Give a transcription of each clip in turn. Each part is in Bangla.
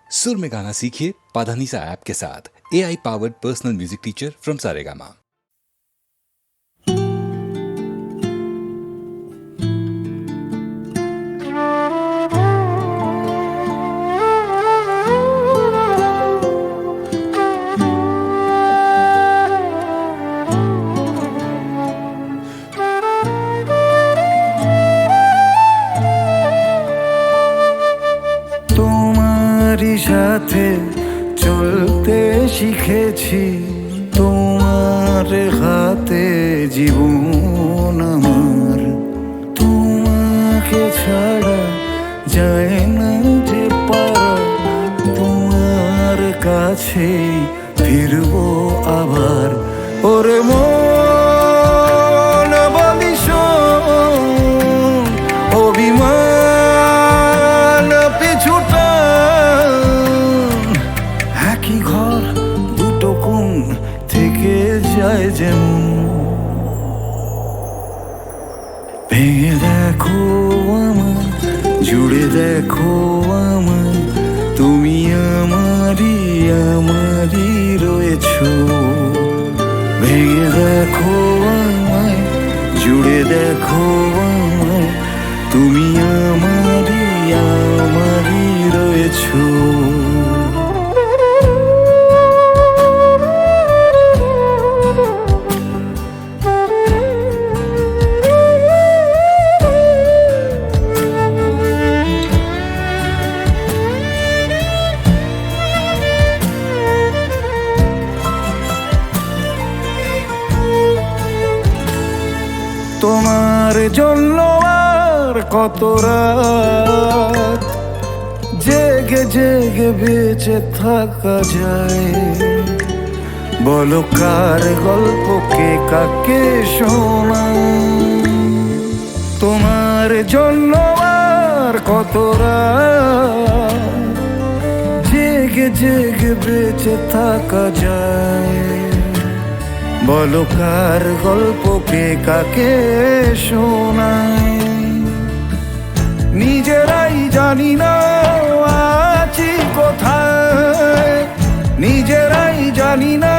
सुर में गाना सीखिए पाधानीसा ऐप के साथ। AI powered personal music teacher from Saregama. সাথে চলতে শিখেছি, তোমার হাতে জীবন আমার। তোমাকে ছাড়া যায় না যে পারা, তোমার কাছে ফিরবো আবার। ওরে মন বলি শোন, অভিমান পিছুটা ঘর দুটো কোণ থেকে যায় যেমন। ভেঙে দেখো আমার, জুড়ে দেখো আমার, তুমি আমারই আমারই রয়েছো। ভেঙে দেখো আমায়, জুড়ে দেখো আমায়, তুমি আমারই আমারই রয়েছো। তোমার জন্য আর কত রাত জেগে জেগে বেঁচে থাকা যায়। বলো কার গল্পকে কাকে শোনাই। তোমার জন্য আর কত রাত জেগে জেগে বেঁচে থাকা যায়। বলো কার গল্পকে কাকে শোনাই। নিজেরাই জানি না আছি কোথায়, নিজেরাই জানি না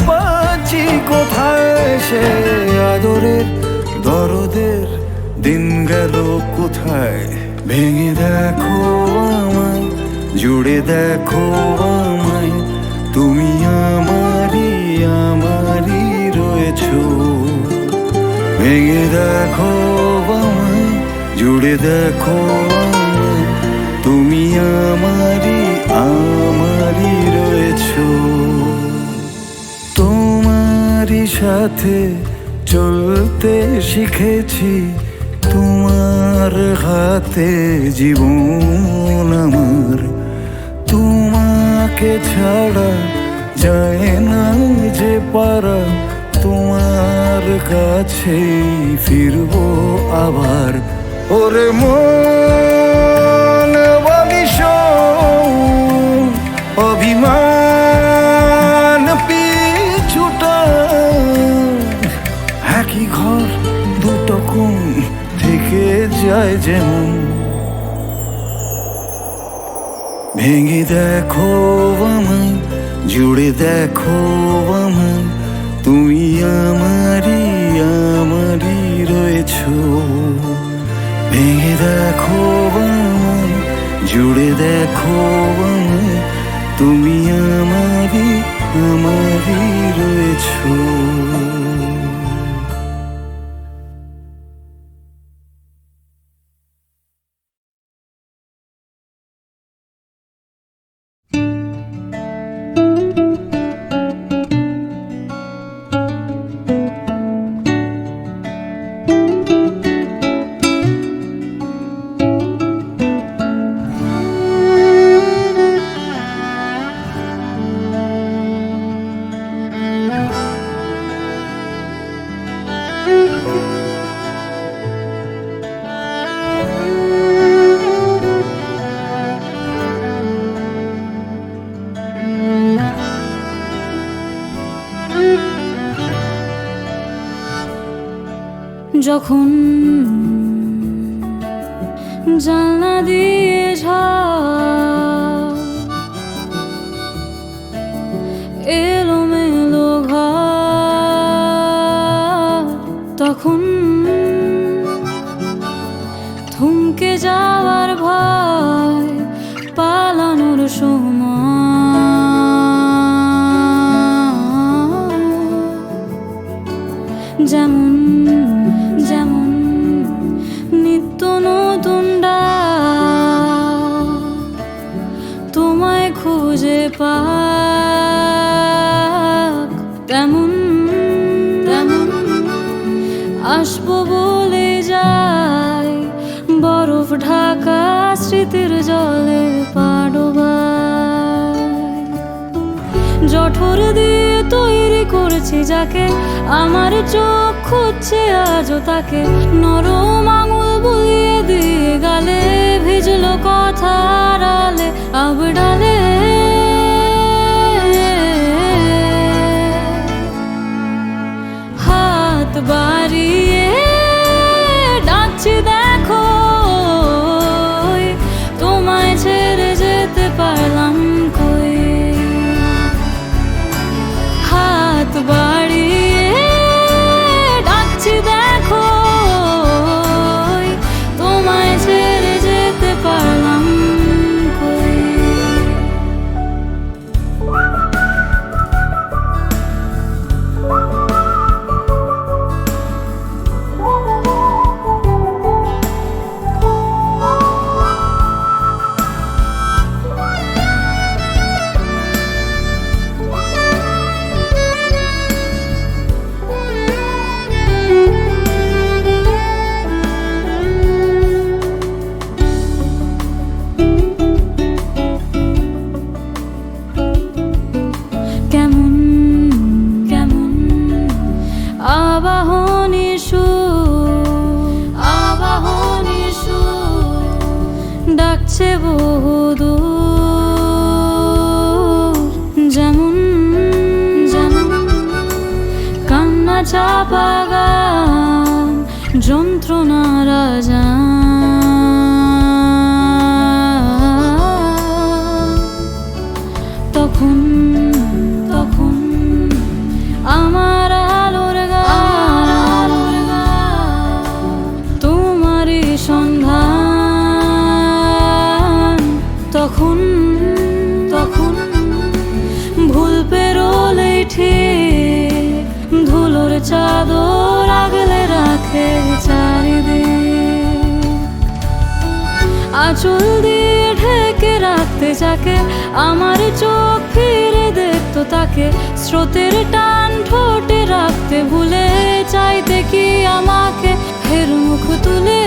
পাচ্ছি কোথায়। সে আদরের দরদের দিন গেল কোথায়। ভেঙে দেখো আমায়, জুড়ে দেখো আমায়, তুমি আমারই আমারই রয়েছো। ভেঙে দেখো আমায়, জুড়ে দেখো আমায়, তুমি আমারই আমারই রয়েছো। তোমারই সাথে চলতে শিখেছি, তোমার হাতে জীবন আমার। তোমাকে ছাড়া যায় না যে পারা, তোমার কাছে ফিরবো আবার। ওরে মন বলি শোন, অভিমান পিছুটা একই ঘর দুটো কোণ থেকে যায় যেমন। ভেঙে দেখো আমায়, জুড়ে দেখো আমায়, তুমি আমারই আমারই রয়েছো। ভেঙে দেখো আমায়, জুড়ে দেখো আমায়, তুমি আমারই আমারই রয়েছো। যখন জানলা দিয়ে ঝড় খুঁজে পাক তেমন তেমন আসবো বলে যাই বরফ ঢাকা স্মৃতির জলে পাডোবাই জঠর দিয়ে তৈরি করেছি যাকে আমার চোখ খুঁজছে আজও তাকে নরম আঙুল বুলিয়ে দিয়ে গালে ভিজলো কথার আলে আবডালে হাত বাড়িয়ে ডাকছি দেখো তোমায় ছেড়ে যেতে পারলাম কই হাত বাড়িয়ে ডাকছি দেখো তোমায় ছেড়ে যেতে পারলাম কই কেমন কেমন আবাহনী সুর ডাকছে বহুদূর যেমন যেমন কান্না চাপা গান যন্ত্রণারা তখন তখন আমার আলোর গান তোমারই সন্ধান তখন তখন ভুল পেরোলে ঠিক ধুলোর চাদর আগলে রাখে চারিদিক আঁচল দিয়ে ঢেকে রাখতে যাকে আমার চোখ ফিরে দেখতো তাকে স্রোতের টান ঠোঁটে রাখতে ভুলে চাইতে কি আমাকে ফের মুখ তুলে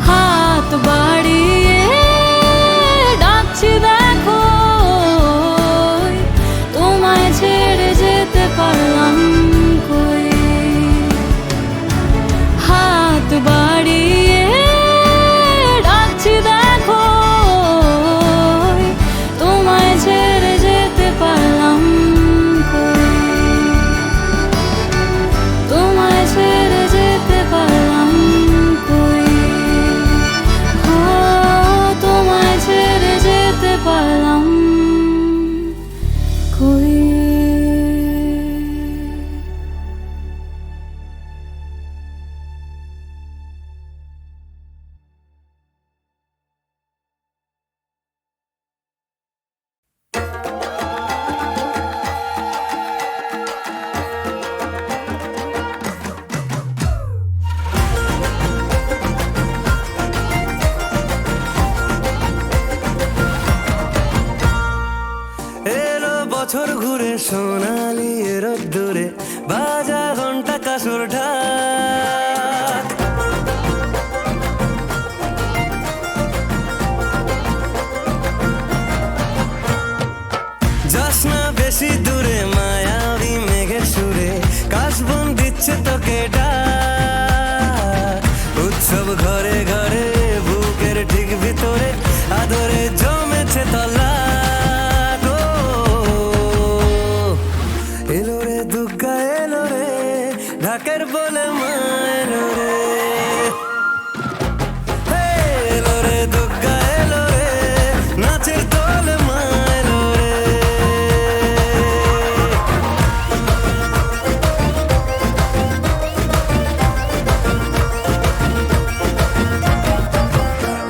হাত বাড়িয়ে ডাকছি দেখো তোমায় ছেড়ে যেতে পারলাম কই হাত বাড়িয়ে ডাকছি দেখো তোমায় ছেড়ে যেতে পারলাম কই তোমায় ছেড়ে যেতে পারলাম কই ও তোমায় ছেড়ে যেতে পারলাম কই এলো বছর ঘুরে সোনালি রোদ্দুরে বাজা ঘন্টা কাসুর ঢাক যাস না বেশি দূরে মায়াবী মেঘের সুরে কাশবন দিচ্ছে তোকে ডাক উৎসব ঘরে ঘরে বুকের ঠিক ভিতরে আদরে জমেছে তলা এলো রে দুর্গা এলো রে ঢাকের বলে মা এলো রে এলো রে দুর্গা এলো রে নাচের দল মা এলো রে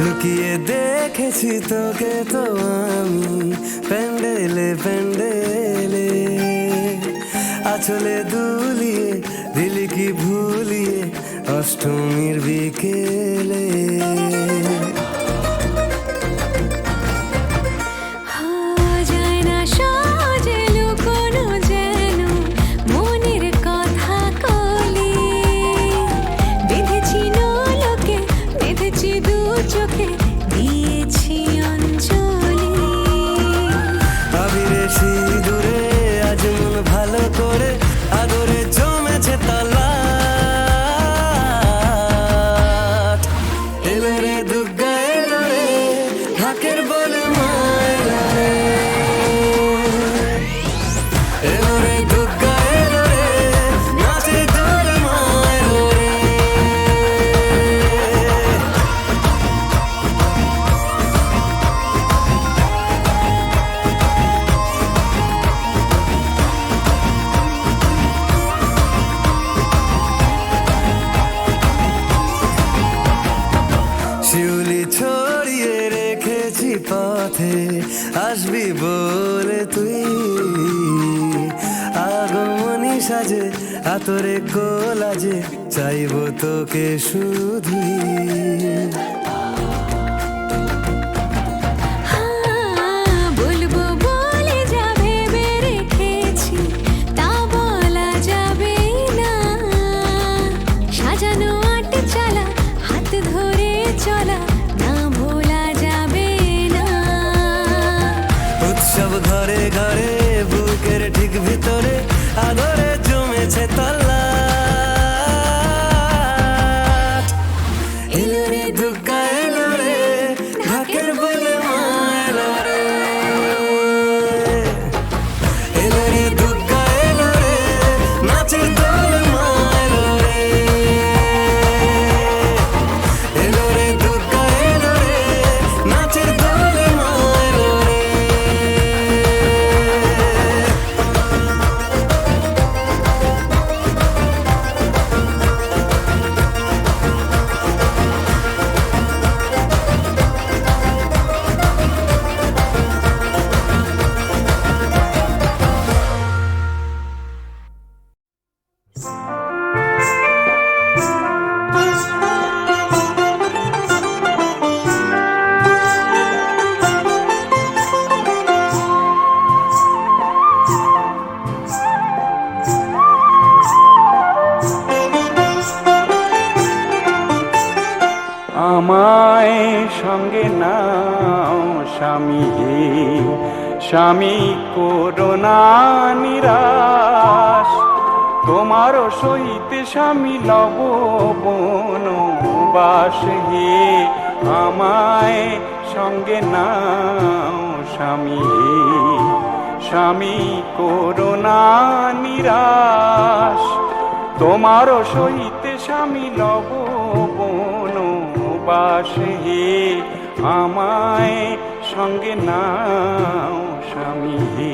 লুকিয়ে দেখেছি তোকে তো আমি প্যান্ডেলে প্যান্ডেলে আঁচলে দুলিয়ে দিলি কি ভুলিয়ে অষ্টমীর বিকেলে পথে আসবি বলে তুই আগমনী সাজে আতরে কোলাজে চাইবো তোকে শুধুই বলবো বলে যাবে রেখেছি তা বলা যাবে না সাজানো আট চালা হাত ধরে চলা না ভোলা যাবে না উৎসব ঘরে ঘরে বুকের ঠিক ভিতরে আদরে জমেছে তল্লা এলো রে দুগ্গা এলো রে ঢাকের বলে মা এলো রে এলো রে দুগ্গা এলো রে নাচের দোলে মা এলো রে এলো রে দুগ্গা এলো রে নাচের দোলে মা এলো রে আমায় সঙ্গে নাও স্বামী হে স্বামী করোনা নিরাশ তোমার সহিত স্বামী লব বনবাস হে আমায় সঙ্গে নাও স্বামী হে স্বামী করোনা নিরাশ তোমার সহিত স্বামী লব বনবাস হে আমায় সঙ্গে নাও স্বামী হে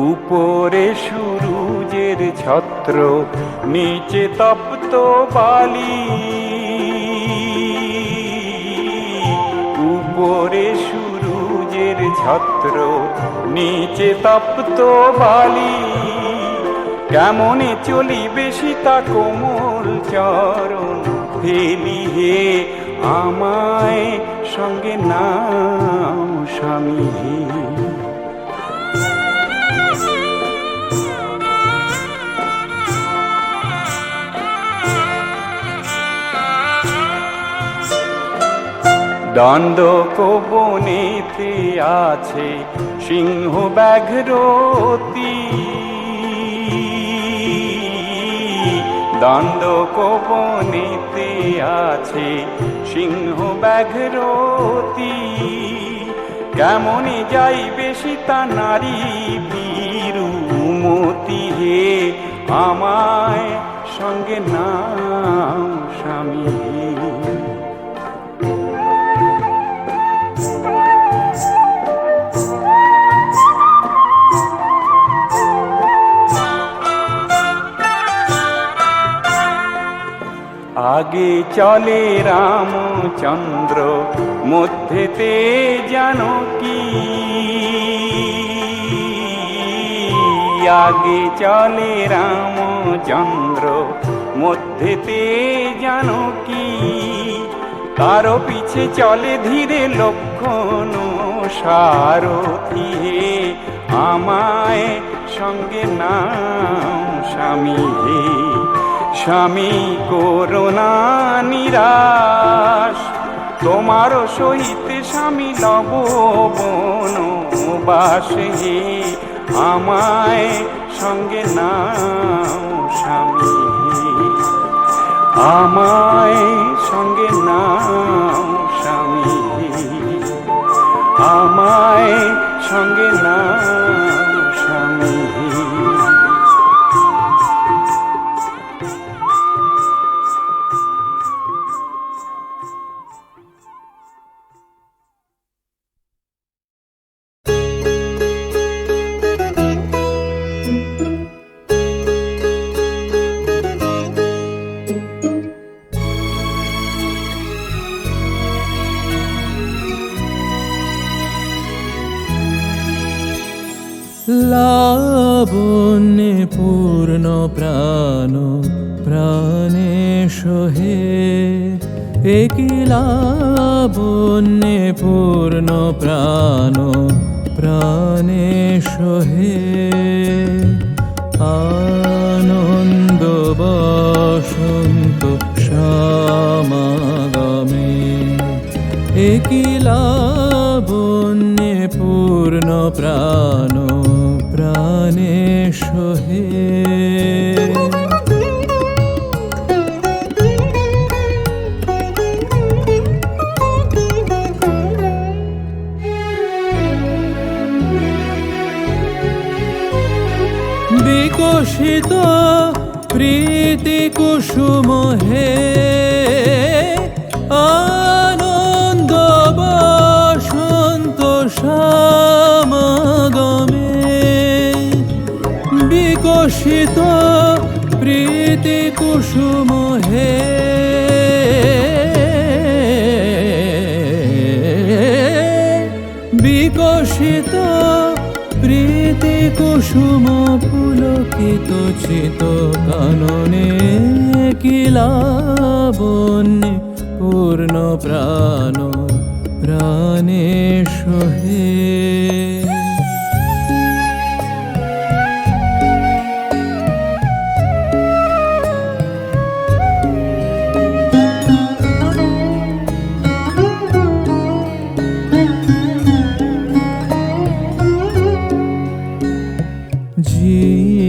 উপরে সূরুজের ছত্র নিচে তপ্ত বালি উপরে সূরুজের ছত্র নিচে তপ্ত বালি কেমনে চলিবে সীতা কোমল চরণ ফেলি হে আমায় সঙ্গে নাও স্বামী হে দণ্ডকবনেতে আছে সিংহ ব্যাঘ্রতি দণ্ডকবনেতে আছে সিংহ ব্যাঘ্রতি কেমনে যাইবে সীতা নারী বীরুমতি হে আমায় সঙ্গে নাও স্বামী হে আগে চলে রামচন্দ্র মধ্যেতে জানকী আগে চলে রামচন্দ্র মধ্যেতে জানকী তার পিছে চলে ধীরে লক্ষণ সারথি হে আমায় সঙ্গে নাও স্বামী হে স্বামী করোনা নিরাশ তোমার সহিত স্বামী লব বনবাস হে আমায় সঙ্গে নাও স্বামী হে আমায় সঙ্গে নাও স্বামী হে আমায় সঙ্গে নাও স্বামী হে লাবণ্যে পূর্ণ প্রাণ প্রাণে সোহে, একই লাবণ্যে পূর্ণ প্রাণ প্রাণে সোহে। আনন্দ বসন্ত সমাগমে, একই লাবণ্যে পূর্ণ প্রাণ প্রাণে সোহে। বিকশিত প্রীতি কুসুম হে, আনন্দ বসন্ত সমাগমে, বিকশিত প্রীতি কুসুম হে, বিকশিত প্রীতি কুসুম পুলকিত চিত কাননে, কি লাবণ্যে পূর্ণ প্রাণ প্রাণে সোহে।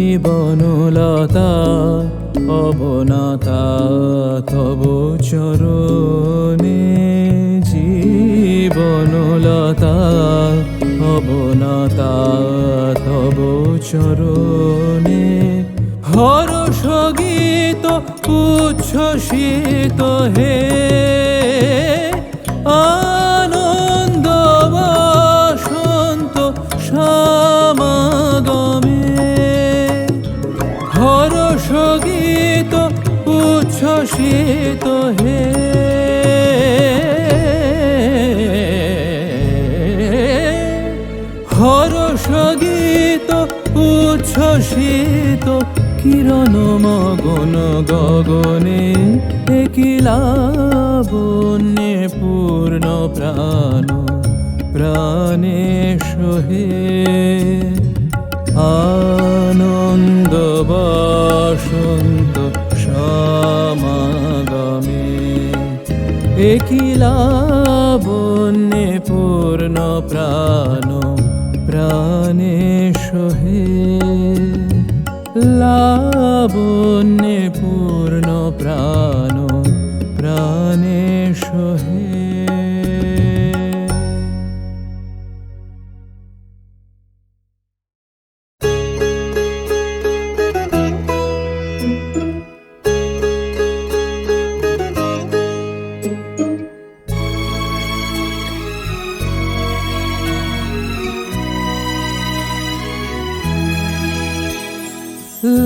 জীবনলতা অবনাতা তব চরণে, জীবনলতা অবনাতা তব চরণে, হর্ষ গীত উচ্ছ্বসিত হে, আনন্দ বসন্ত সমাগমে, হর্ষ গীত উচ্ছ্বসিত হে, হর্ষ গীত উচ্ছ্বসিত কিরণ মগন গগনে, একই লাবণ্যে পূর্ণ প্রাণ প্রাণে সোহে। আনন্দ বসন্ত সমাগমে, একই লাবণ্যে পূর্ণ প্রাণ প্রাণে সোহে। লাবণ্যে পূর্ণ প্রাণ প্রাণে সোহে।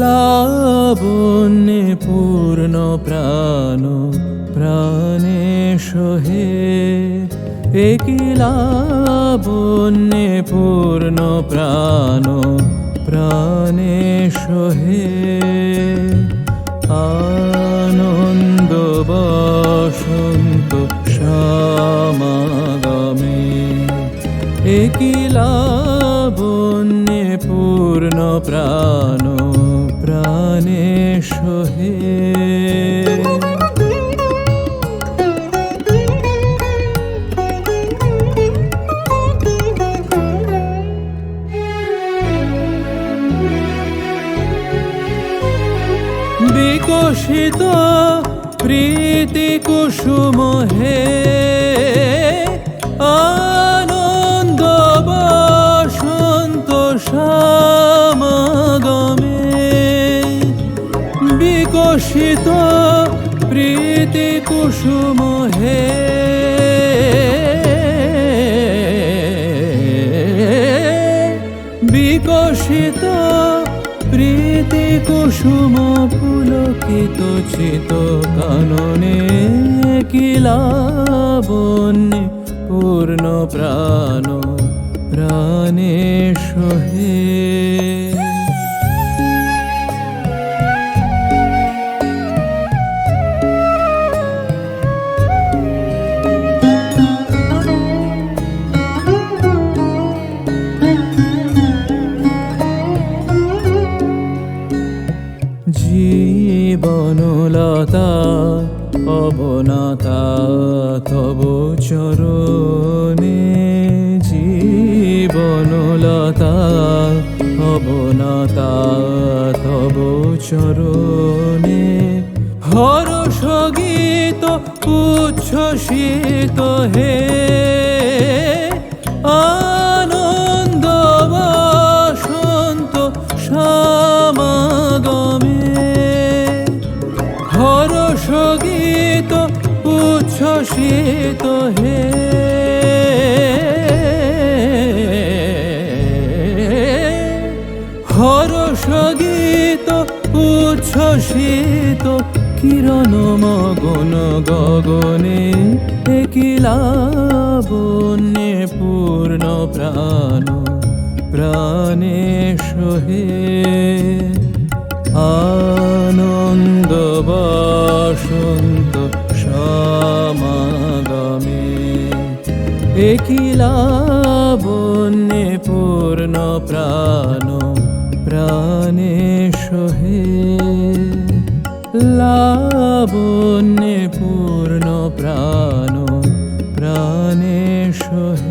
লাবণ্যে পূর্ণ প্রাণ প্রাণে সোহে, একই লাবণ্যে পূর্ণ প্রাণ প্রাণে সোহে। আনন্দ বসন্ত সমাগমে, একই লাবণ্যে পূর্ণ প্রাণ প্রাণে সোহে। বিকশিত প্রীতি কুসুম হে, আনন্দ বসন্ত সমাগমে, বিকশিত প্রীতি কুসুম হে, বিকশিত প্রীতি কুসুম পুলকিত চিত কাননে, কি লাবণ্যে পূর্ণ প্রাণ প্রাণে সহে। জীবনলতা অবনতা তব চরণে, জীবনলতা অবনতা তব চরণে। হর্ষ গীত উচ্ছ্বসিত হে, আনন্দ বসন্ত সমাগমে। হর্ষ গীত উচ্ছ্বসিত হে, হর্ষ গীত উচ্ছ্বসিত কিরণ মগন গগনে। একিলাবন্যে পূর্ণ প্রাণ প্রাণে সহে, আনন্দ বসন্ত সমাগমে। একিলাবন্যে পূর্ণ প্রাণ প্রাণে সহে, লাবণ্যে পূর্ণ প্রাণ প্রাণে সহে।